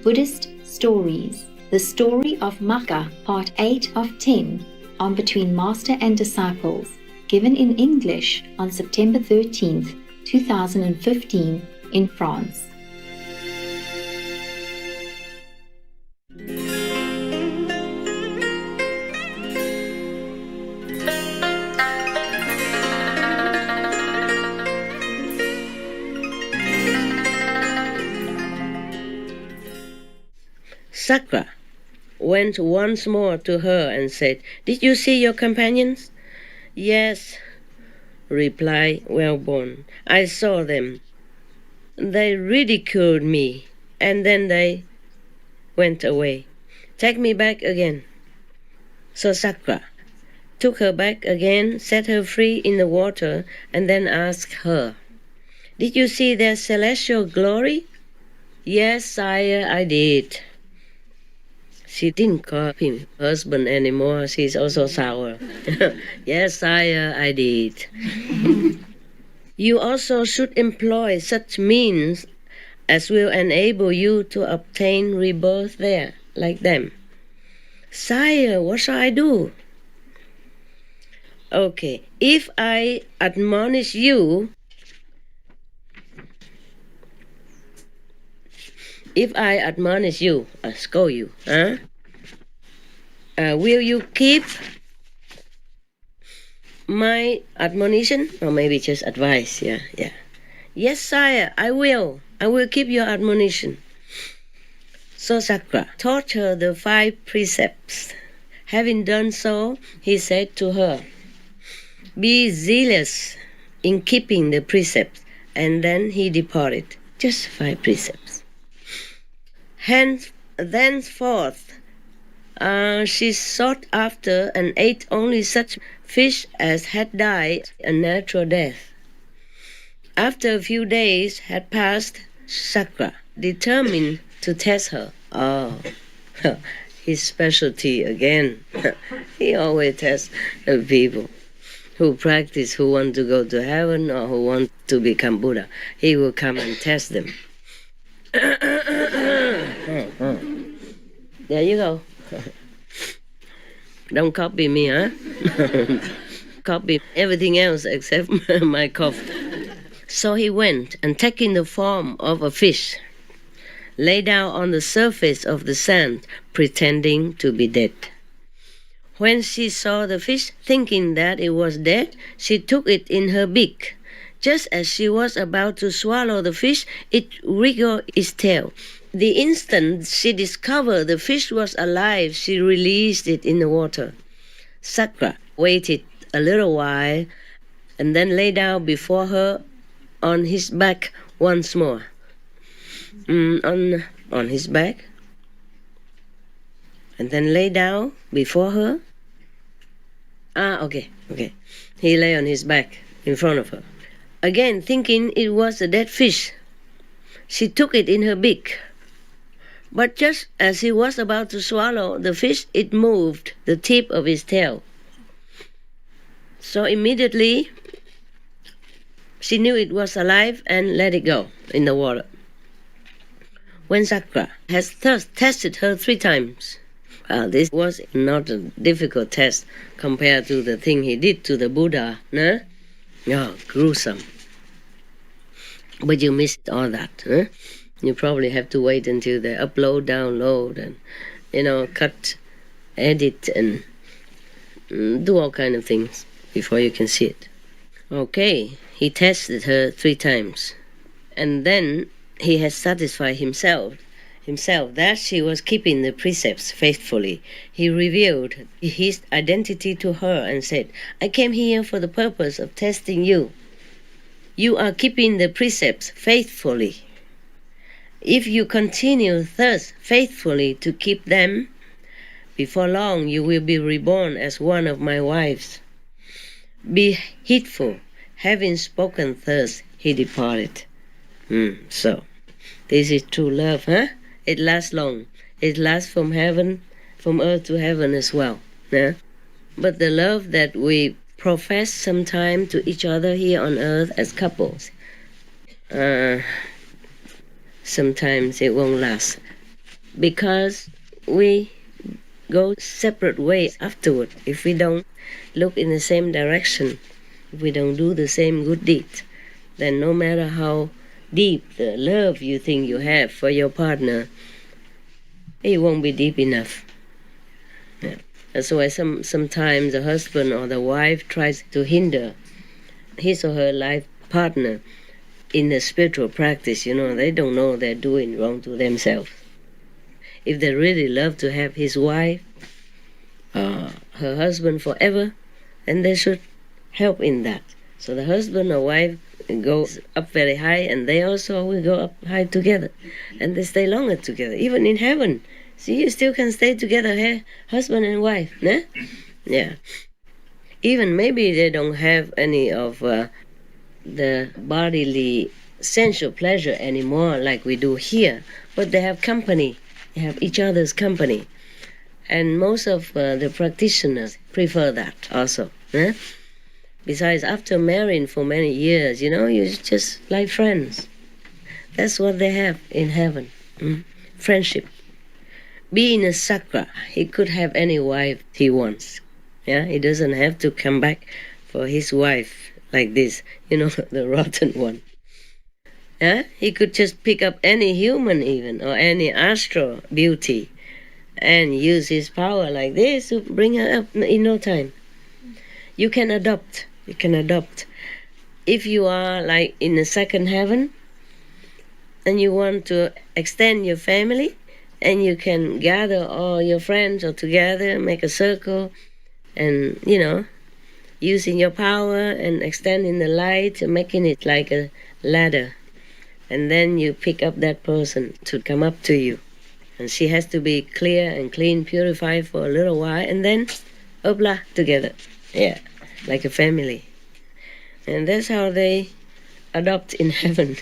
Buddhist Stories, the story of Magha, part 8 of 10, on Between Master and Disciples, given in English on September 13th, 2015 in France. Sakra went once more to her and said, "Did you see your companions?" "Yes," replied Wellborn, "I saw them. They ridiculed me, and then they went away. Take me back again." So Sakra took her back again, set her free in the water, and then asked her, "Did you see their celestial glory?" "Yes, sire, I did." She didn't call him husband anymore. She's also sour. "Yes, sire, I did." "You also should employ such means as will enable you to obtain rebirth there, like them." "Sire, what shall I do?" "Okay, if I admonish you, scold you, will you keep my admonition?" Or maybe just advice, yeah. "Yes, sire, I will keep your admonition." So Sakra taught her the 5 precepts. Having done so, he said to her, "Be zealous in keeping the precepts," and then he departed. Just 5 precepts. Thenceforth, she sought after and ate only such fish as had died a natural death. After a few days had passed, Sakra determined to test her. Oh, his specialty again. He always tests people who practice, who want to go to heaven or who want to become Buddha. He will come and test them. There you go. Don't copy me, huh? Copy everything else except my cough. So he went, and taking the form of a fish, lay down on the surface of the sand, pretending to be dead. When she saw the fish, thinking that it was dead, she took it in her beak. Just as she was about to swallow the fish, it wriggled its tail. The instant she discovered the fish was alive, she released it in the water. Sakra waited a little while and then lay down before her on his back once more. On his back. And then lay down before her. Okay. He lay on his back in front of her. Again, thinking it was a dead fish, she took it in her beak. But just as he was about to swallow the fish, it moved the tip of his tail. So immediately, she knew it was alive and let it go in the water. When Sakra has thus tested her 3 times, this was not a difficult test compared to the thing he did to the Buddha. No? Oh, gruesome. But you missed all that. Huh? You probably have to wait until they upload, download, and cut, edit, and do all kind of things before you can see it. Okay, he tested her 3 times, and then he has satisfied himself that she was keeping the precepts faithfully. He revealed his identity to her and said, "I came here for the purpose of testing you. You are keeping the precepts faithfully. If you continue thus faithfully to keep them, before long you will be reborn as one of my wives." Be heedful. Having spoken thus, he departed. So, this is true love, huh? It lasts long. It lasts from earth to heaven as well. Yeah? But the love that we profess sometime to each other here on earth as couples, sometimes it won't last. because we go separate ways afterward. If we don't look in the same direction, if we don't do the same good deed, then no matter how deep the love you think you have for your partner, it won't be deep enough. Yeah. That's why sometimes the husband or the wife tries to hinder his or her life partner in the spiritual practice. They don't know they're doing wrong to themselves. If they really love to have his wife, her husband forever, then they should help in that. So the husband or wife goes up very high, and they also will go up high together, and they stay longer together, even in heaven. See, you still can stay together here, husband and wife, né? Yeah. Even maybe they don't have any of the bodily sensual pleasure anymore like we do here, but they have company. They have each other's company. And most of the practitioners prefer that also. Eh? Besides, after marrying for many years, you're just like friends. That's what they have in heaven. Friendship. Being a sakra, he could have any wife he wants. Yeah, he doesn't have to come back for his wife like this, the rotten one. Yeah, he could just pick up any human even, or any astral beauty, and use his power like this to bring her up in no time. You can adopt. If you are like in the second heaven, and you want to extend your family, and you can gather all your friends all together, make a circle, and, using your power and extending the light, making it like a ladder. And then you pick up that person to come up to you. And she has to be clear and clean, purified for a little while, and then, obla, together. Yeah, like a family. And that's how they adopt in heaven.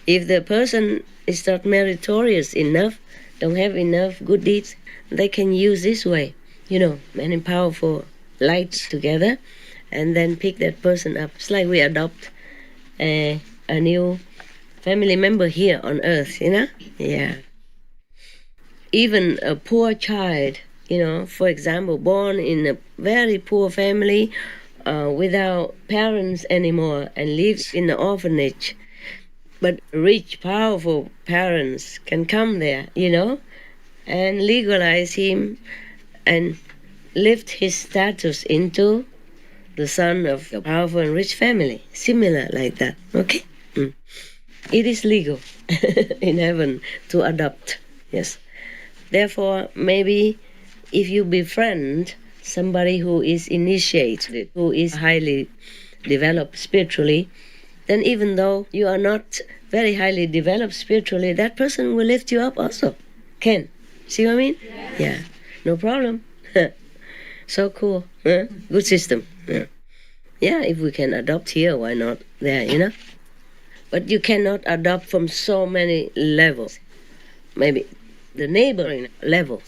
If the person is not meritorious enough, don't have enough good deeds, they can use this way, many powerful lights together, and then pick that person up. It's like we adopt a new family member here on earth, Yeah. Even a poor child, for example, born in a very poor family, without parents anymore, and lives in the orphanage, but rich, powerful parents can come there, and legalize him and lift his status into the son of a powerful and rich family. Similar like that, okay? It is legal in heaven to adopt, yes. Therefore, maybe if you befriend somebody who is initiated, who is highly developed spiritually, then even though you are not very highly developed spiritually, that person will lift you up also. Can. See what I mean? Yeah. No problem. So cool. Huh? Good system. Yeah, if we can adopt here, why not there, But you cannot adopt from so many levels. Maybe the neighboring level.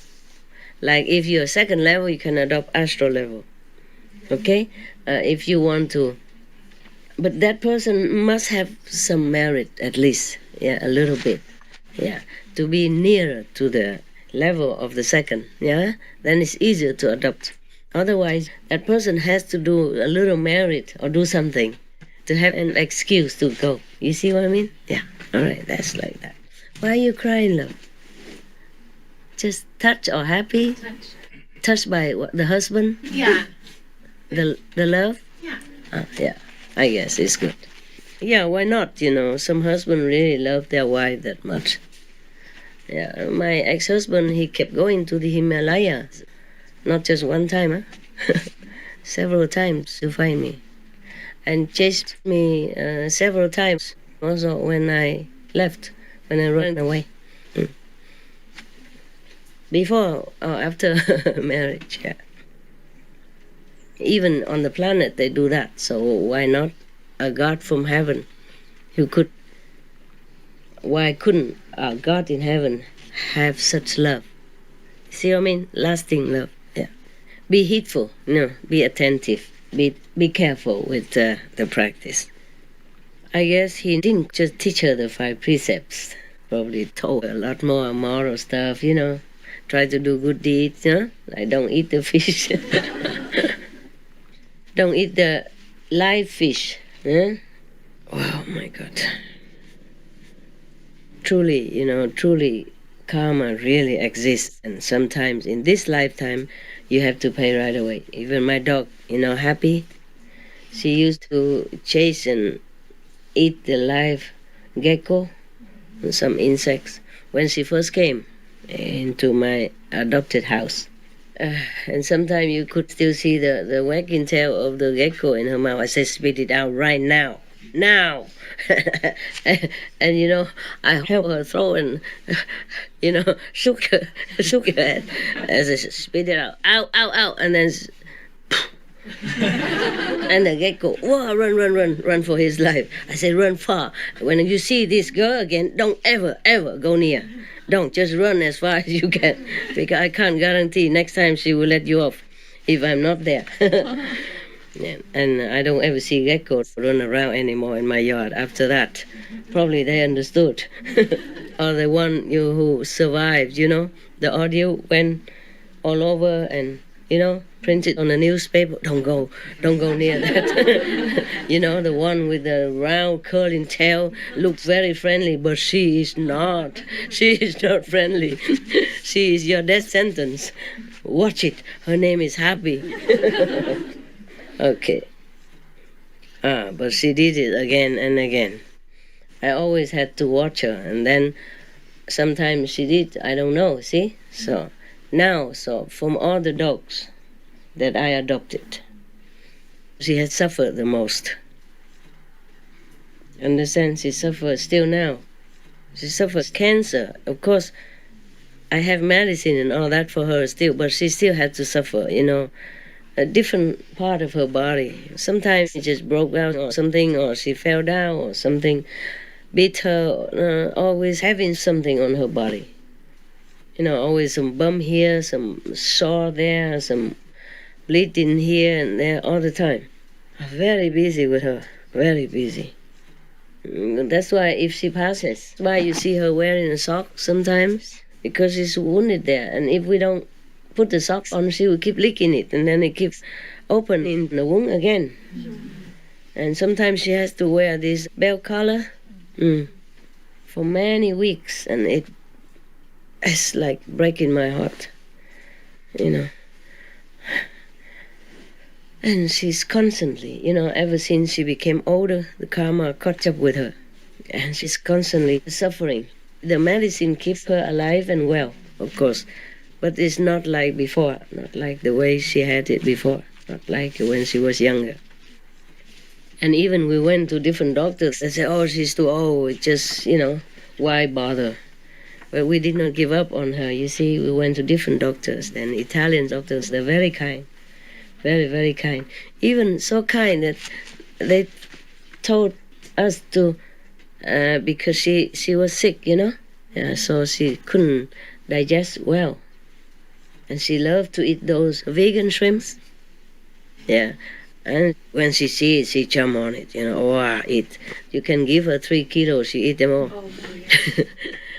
Like if you're second level, you can adopt astral level. Okay? If you want to. But that person must have some merit at least. Yeah, a little bit. Yeah. To be nearer to the level of the second. Yeah? Then it's easier to adopt. Otherwise, that person has to do a little merit or do something to have an excuse to go. You see what I mean? Yeah. All right. That's like that. Why are you crying, love? Just touched or happy? Touched by what, the husband? Yeah. The love? Yeah. Yeah. I guess it's good. Yeah, why not? Some husband really love their wife that much. Yeah, my ex-husband, he kept going to the Himalayas. Not just one time, huh? Several times to find me. And chased me several times. Also when I left, when I ran away. Before or after marriage, yeah. Even on the planet they do that, so why not a God from heaven who could... Why couldn't a God in heaven have such love? See what I mean? Lasting love, yeah. Be heedful, be attentive, be careful with the practice. I guess he didn't just teach her the 5 precepts probably told her a lot more moral stuff, Try to do good deeds, Like don't eat the fish. Don't eat the live fish. Oh my God. Truly karma really exists. And sometimes in this lifetime, you have to pay right away. Even my dog, Happy, she used to chase and eat the live gecko and some insects when she first came into my adopted house. And sometimes you could still see the wagging tail of the gecko in her mouth. I said, spit it out right now. Now! and I held her throat and, shook her head. I said, spit it out. Ow, ow, ow. And then, and the gecko, whoa, run for his life. I said, run far. When you see this girl again, don't ever go near. Don't, just run as far as you can, because I can't guarantee next time she will let you off if I'm not there. Yeah, and I don't ever see geckos run around anymore in my yard after that. Probably they understood. Or the one who survived, the audio went all over and, printed on a newspaper. Don't go near that. The one with the round curling tail looks very friendly, but she is not. She is not friendly. She is your death sentence. Watch it. Her name is Happy. Okay. But she did it again and again. I always had to watch her, and then sometimes she did, I don't know, see? So from all the dogs that I adopted, she has suffered the most. Understand? She suffers still now. She suffers cancer. Of course, I have medicine and all that for her still, but she still had to suffer, a different part of her body. Sometimes she just broke down or something, or she fell down or something beat her, always having something on her body. Always some bump here, some sore there, some bleeding here and there all the time. Very busy with her, very busy. That's why if she passes, that's why you see her wearing a sock sometimes, because she's wounded there. And if we don't put the socks on, she will keep licking it, and then it keeps opening the wound again. And sometimes she has to wear this belt collar for many weeks, and it's like breaking my heart, And she's constantly, ever since she became older, the karma caught up with her, and she's constantly suffering. The medicine keeps her alive and well, of course, but it's not like before, not like the way she had it before, not like when she was younger. And even we went to different doctors. They said, oh, she's too old, just, why bother? But we did not give up on her. You see, we went to different doctors, and Italian doctors, they're very kind, very, very kind. Even so kind that they told us to, because she was sick, so she couldn't digest well. And she loved to eat those vegan shrimps. Yeah. And when she sees it, she jump on it, eat. You can give her 3 kilos, she eat them all. Oh,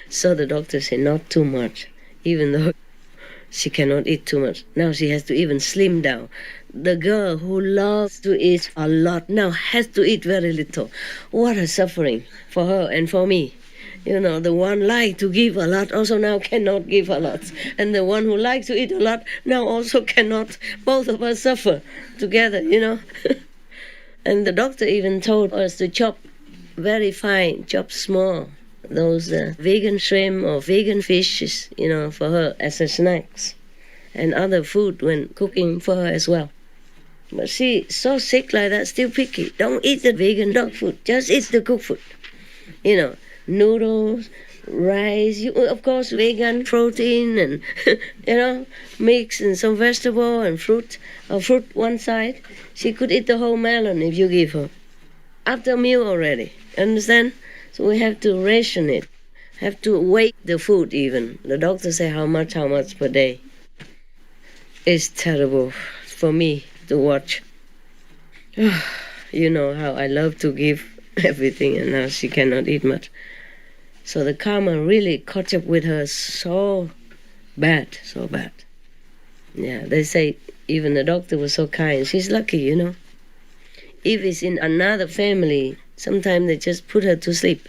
so the doctor said, not too much, even though she cannot eat too much. Now she has to even slim down. The girl who loves to eat a lot now has to eat very little. What a suffering for her and for me. The one like to give a lot also now cannot give a lot. And the one who likes to eat a lot now also cannot. Both of us suffer together, And the doctor even told us to chop very fine, chop small, those vegan shrimp or vegan fishes, for her as a snacks. And other food when cooking for her as well. But she's so sick like that, still picky. Don't eat the vegan dog food, just eat the cooked food. Noodles, rice, of course, vegan protein and, mix and some vegetable and fruit, or fruit one side. She could eat the whole melon if you give her. After a meal already, understand? So we have to ration it, have to weigh the food even. The doctor say how much per day. It's terrible for me to watch. You know how I love to give everything, and now she cannot eat much. So the karma really caught up with her so bad, so bad. Yeah, they say even the doctor was so kind. She's lucky, you know. If it's in another family, sometimes they just put her to sleep.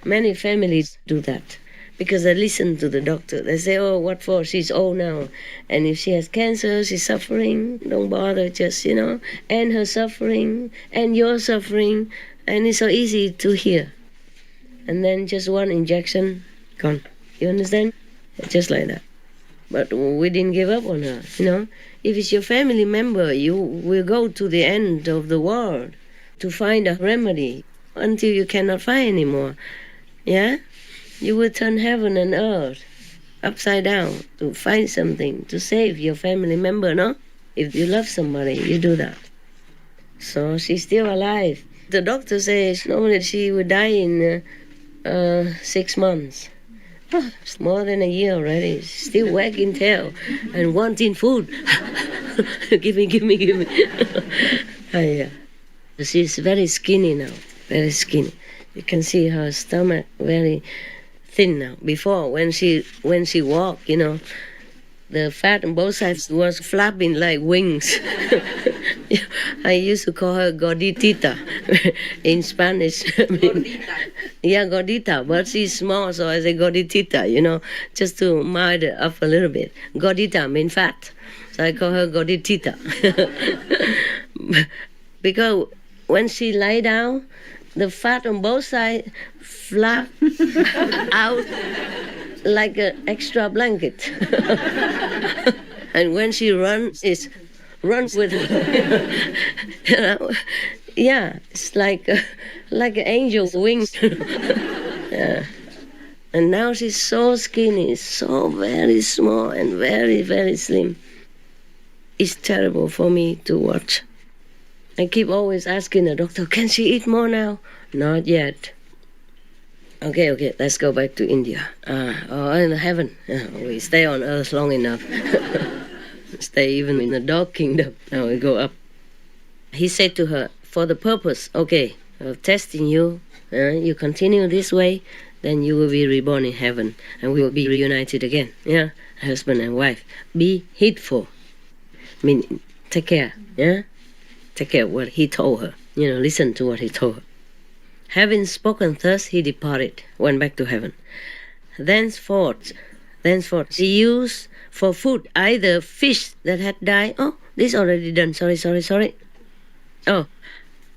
Many families do that because they listen to the doctor. They say, oh, what for? She's old now. And if she has cancer, she's suffering. Don't bother, just, end her suffering and your suffering. And it's so easy to hear. And then just one injection, gone. You understand? Just like that. But we didn't give up on her, If it's your family member, you will go to the end of the world to find a remedy until you cannot find anymore. Yeah? You will turn heaven and earth upside down to find something to save your family member, no? If you love somebody, you do that. So she's still alive. The doctor says normally she will die in 6 months. Oh, it's more than a year already. Still wagging tail and wanting food. Give me. Oh, yeah. She's very skinny now, very skinny. You can see her stomach very thin now. Before, when she walked, the fat on both sides was flapping like wings. I used to call her gordita in Spanish. Yeah, gordita, but she's small, so I say gorditita, just to mild it up a little bit. Gordita means fat, so I call her gorditita. Because when she lie down, the fat on both sides flap out like an extra blanket. And when she runs, it runs with her. Yeah, it's like an angel's wings. Yeah. And now she's so skinny, so very small and very, very slim. It's terrible for me to watch. I keep always asking the doctor, can she eat more now? Not yet. Okay, let's go back to India. In heaven. We stay on earth long enough. Stay even in the dog kingdom. Now we go up. He said to her, for the purpose, of testing you, you continue this way, then you will be reborn in heaven, and we will be reunited again. Yeah, husband and wife. Be heedful. Take care. Yeah, take care of what he told her. Listen to what he told her. Having spoken thus, he departed, went back to heaven. Thenceforth, he used for food either fish that had died. Oh, this already done. Sorry. Oh,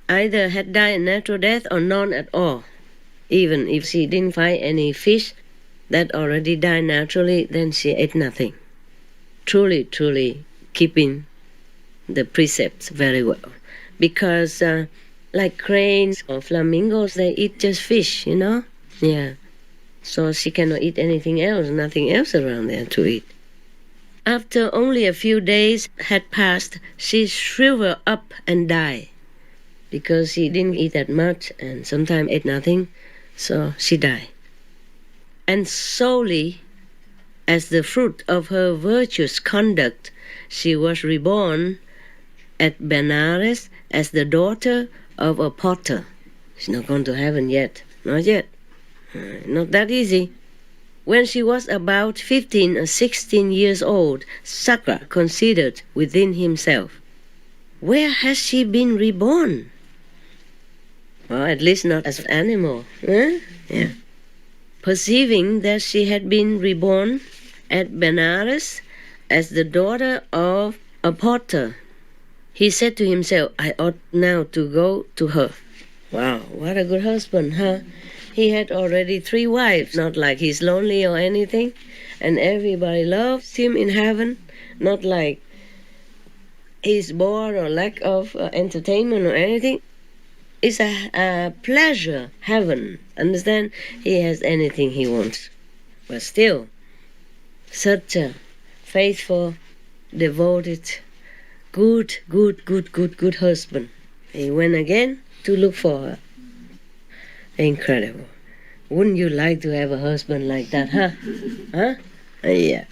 either had died a natural death or none at all. Even if she didn't find any fish that already died naturally, then she ate nothing. Truly keeping the precepts very well. Because like cranes or flamingos, they eat just fish, Yeah. So she cannot eat anything else, nothing else around there to eat. After only a few days had passed, she shriveled up and died. Because she didn't eat that much and sometimes ate nothing, so she died. And solely as the fruit of her virtuous conduct, she was reborn at Benares as the daughter of a potter. She's not gone to heaven yet. Not yet. Not that easy. When she was about 15 or 16 years old, Sakra considered within himself, where has she been reborn? Well, at least not as an animal. Yeah. Perceiving that she had been reborn at Benares as the daughter of a potter, he said to himself, I ought now to go to her. Wow, what a good husband, huh? He had already 3 wives, not like he's lonely or anything, and everybody loves him in heaven, not like he's bored or lack of entertainment or anything. It's a pleasure heaven, understand? He has anything he wants. But still, such a faithful, devoted, good husband. He went again to look for her. Incredible. Wouldn't you like to have a husband like that, huh? Yeah.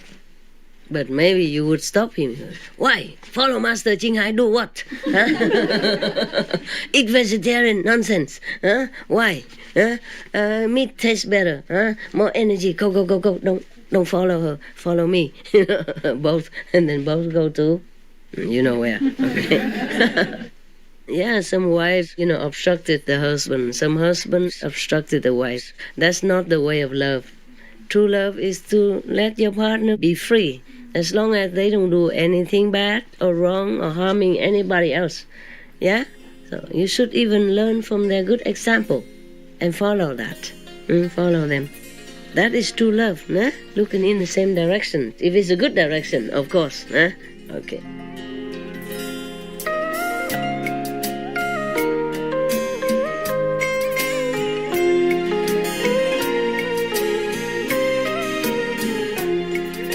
But maybe you would stop him. Why? Follow Master Ching Hai, do what? Huh? Eat vegetarian nonsense. Huh? Why? Huh? Meat tastes better. Huh? More energy. Go, go, go, go. Don't follow her. Follow me. Both. And then both go to, you know where. Okay. Yeah, some wives, obstructed the husband. Some husbands obstructed the wives. That's not the way of love. True love is to let your partner be free, as long as they don't do anything bad or wrong or harming anybody else. Yeah? So you should even learn from their good example and follow that. Follow them. That is true love, nah? Looking in the same direction. If it's a good direction, of course. Nah? Okay.